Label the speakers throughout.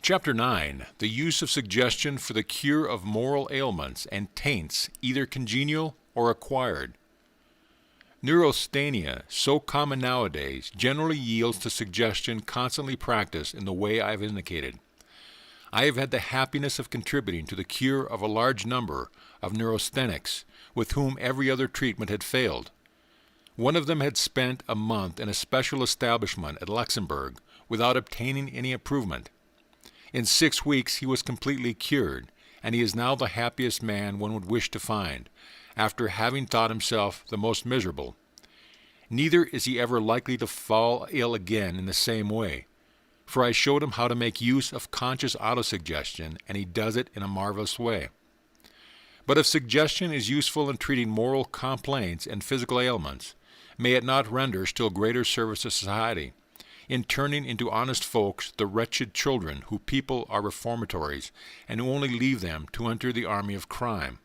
Speaker 1: Chapter 9. The use of suggestion for the cure of moral ailments and taints, either congenial or acquired. Neurasthenia, so common nowadays, generally yields to suggestion constantly practiced in the way I have indicated. I have had the happiness of contributing to the cure of a large number of neurasthenics with whom every other treatment had failed. One of them had spent a month in a special establishment at Luxembourg without obtaining any improvement. In 6 weeks he was completely cured, and he is now the happiest man one would wish to find, after having thought himself the most miserable. Neither is he ever likely to fall ill again in the same way, for I showed him how to make use of conscious autosuggestion, and he does it in a marvelous way. But if suggestion is useful in treating moral complaints and physical ailments, may it not render still greater service to society, in turning into honest folks the wretched children who people our reformatories, and who only leave them to enter the army of crime?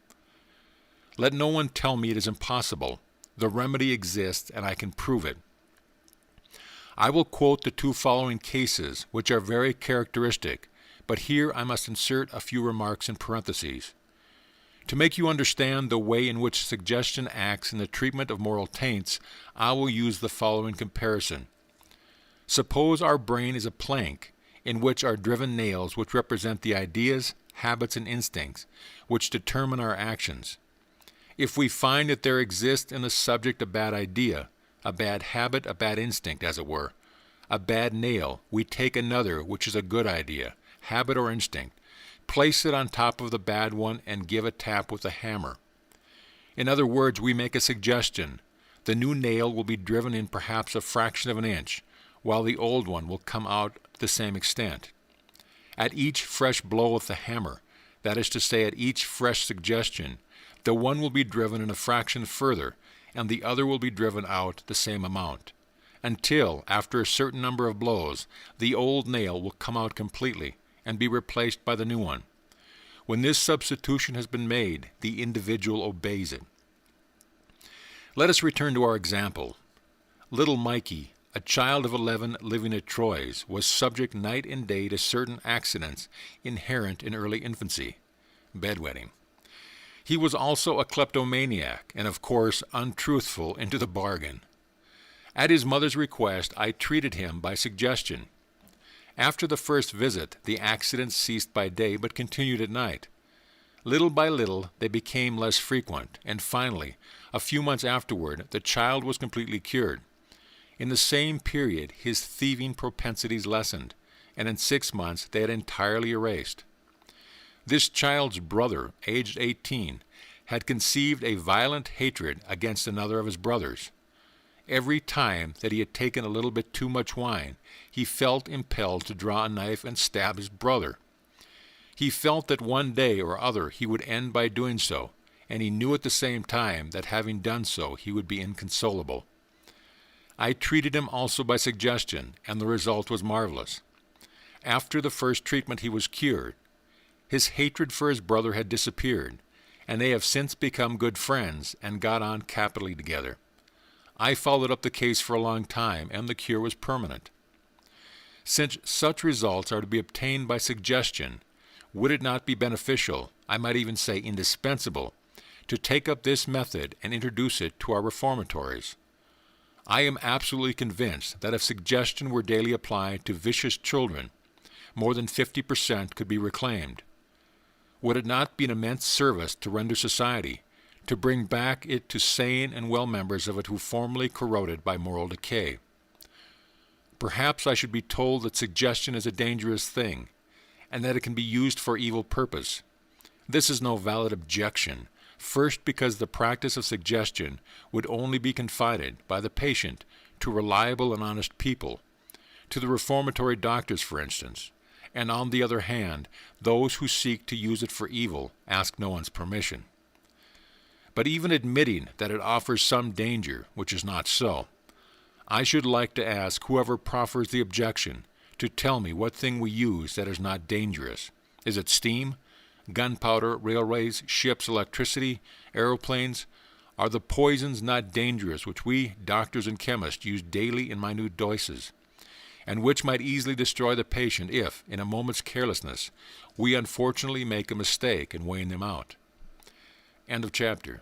Speaker 1: Let no one tell me it is impossible. The remedy exists, and I can prove it. I will quote the 2 following cases, which are very characteristic, but here I must insert a few remarks in parentheses. To make you understand the way in which suggestion acts in the treatment of moral taints, I will use the following comparison. Suppose our brain is a plank in which are driven nails which represent the ideas, habits, and instincts which determine our actions. If we find that there exists in the subject a bad idea, a bad habit, a bad instinct, as it were, a bad nail, we take another which is a good idea, habit, or instinct, place it on top of the bad one, and give a tap with a hammer. In other words, we make a suggestion. The new nail will be driven in perhaps a fraction of an inch, while the old one will come out the same extent. At each fresh blow with the hammer, that is to say, at each fresh suggestion, the one will be driven in a fraction further, and the other will be driven out the same amount, until, after a certain number of blows, the old nail will come out completely and be replaced by the new one. When this substitution has been made, the individual obeys it. Let us return to our example. Little Mikey, a child of 11 living at Troyes, was subject night and day to certain accidents inherent in early infancy, bedwetting. He was also a kleptomaniac, and of course untruthful into the bargain. At his mother's request, I treated him by suggestion. After the first visit, the accidents ceased by day but continued at night. Little by little, they became less frequent, and finally, a few months afterward, the child was completely cured. In the same period, his thieving propensities lessened, and in 6 months they had entirely erased. This child's brother, aged 18, had conceived a violent hatred against another of his brothers. Every time that he had taken a little bit too much wine, he felt impelled to draw a knife and stab his brother. He felt that one day or other he would end by doing so, and he knew at the same time that having done so he would be inconsolable. I treated him also by suggestion, and the result was marvelous. After the first treatment he was cured. His hatred for his brother had disappeared, and they have since become good friends and got on capitally together. I followed up the case for a long time, and the cure was permanent. Since such results are to be obtained by suggestion, would it not be beneficial, I might even say indispensable, to take up this method and introduce it to our reformatories? I am absolutely convinced that if suggestion were daily applied to vicious children, more than 50% could be reclaimed. Would it not be an immense service to render society, to bring back it to sane and well members of it who formerly corroded by moral decay? Perhaps I should be told that suggestion is a dangerous thing, and that it can be used for evil purpose. This is no valid objection, first because the practice of suggestion would only be confided by the patient to reliable and honest people, to the reformatory doctors, for instance, and on the other hand, those who seek to use it for evil ask no one's permission. But even admitting that it offers some danger, which is not so, I should like to ask whoever proffers the objection to tell me what thing we use that is not dangerous. Is it steam, gunpowder, railways, ships, electricity, aeroplanes? Are the poisons not dangerous which we, doctors and chemists, use daily in minute doses? and which might easily destroy the patient if, in a moment's carelessness, we unfortunately make a mistake in weighing them out. End of chapter.